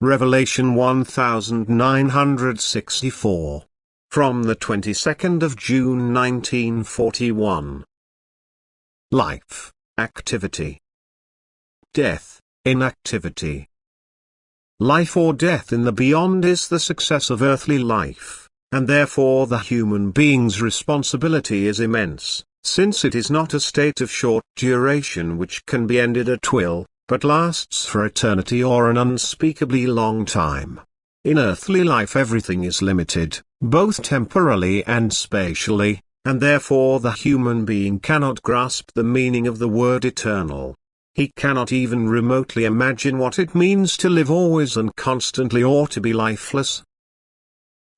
Revelation 1964. From the 22nd of June 1941. Life, activity. Death, inactivity. Life or death in the beyond is the success of earthly life, and therefore the human being's responsibility is immense, since it is not a state of short duration which can be ended at will, but lasts for eternity or an unspeakably long time. In earthly life everything is limited, both temporally and spatially, and therefore the human being cannot grasp the meaning of the word eternal. He cannot even remotely imagine what it means to live always and constantly or to be lifeless.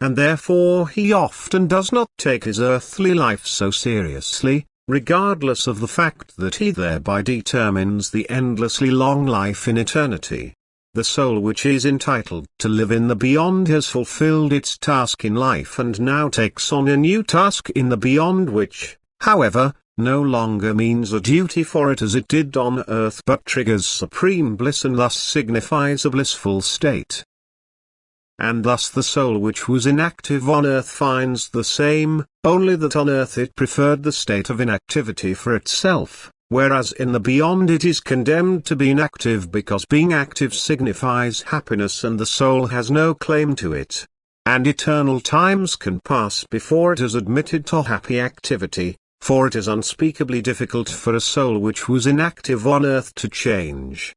And therefore he often does not take his earthly life so seriously, regardless of the fact that he thereby determines the endlessly long life in eternity. The soul which is entitled to live in the beyond has fulfilled its task in life and now takes on a new task in the beyond which, however, no longer means a duty for it as it did on earth but triggers supreme bliss and thus signifies a blissful state. And thus the soul which was inactive on earth finds the same, only that on earth it preferred the state of inactivity for itself, whereas in the beyond it is condemned to be inactive because being active signifies happiness and the soul has no claim to it. And eternal times can pass before it is admitted to happy activity, for it is unspeakably difficult for a soul which was inactive on earth to change.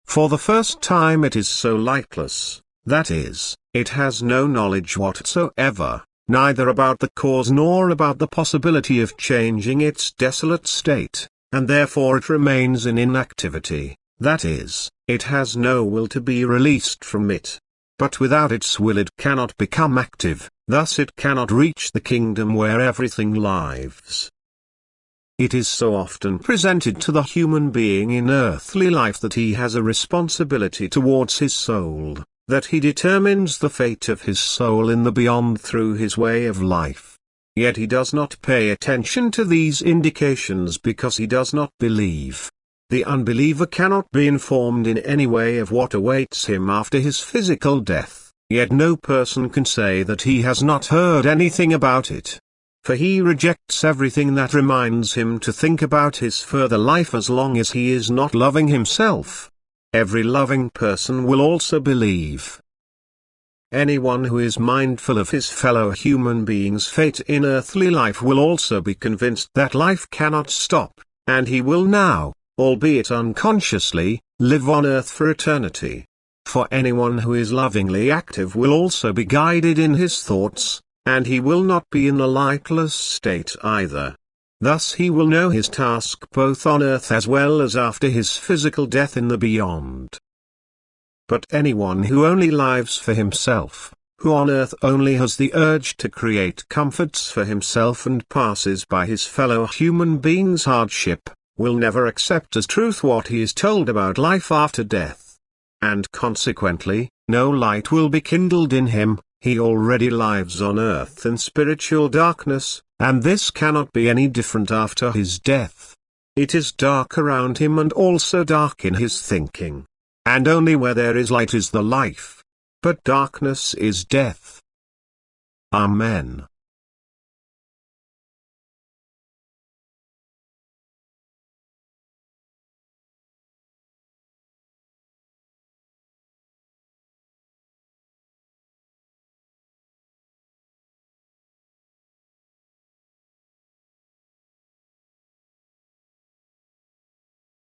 For the first time it is so lightless. That is, it has no knowledge whatsoever, neither about the cause nor about the possibility of changing its desolate state, and therefore it remains in inactivity, that is, it has no will to be released from it. But without its will it cannot become active, thus it cannot reach the kingdom where everything lives. It is so often presented to the human being in earthly life that he has a responsibility towards his soul, that he determines the fate of his soul in the beyond through his way of life. Yet he does not pay attention to these indications because he does not believe. The unbeliever cannot be informed in any way of what awaits him after his physical death, yet no person can say that he has not heard anything about it. For he rejects everything that reminds him to think about his further life as long as he is not loving himself. Every loving person will also believe. Anyone who is mindful of his fellow human being's fate in earthly life will also be convinced that life cannot stop, and he will now, albeit unconsciously, live on earth for eternity. For anyone who is lovingly active will also be guided in his thoughts, and he will not be in a lightless state either. Thus he will know his task both on earth as well as after his physical death in the beyond. But anyone who only lives for himself, who on earth only has the urge to create comforts for himself and passes by his fellow human beings' hardship, will never accept as truth what he is told about life after death. And consequently, no light will be kindled in him. He already lives on earth in spiritual darkness, and this cannot be any different after his death. It is dark around him and also dark in his thinking. And only where there is light is the life. But darkness is death. Amen.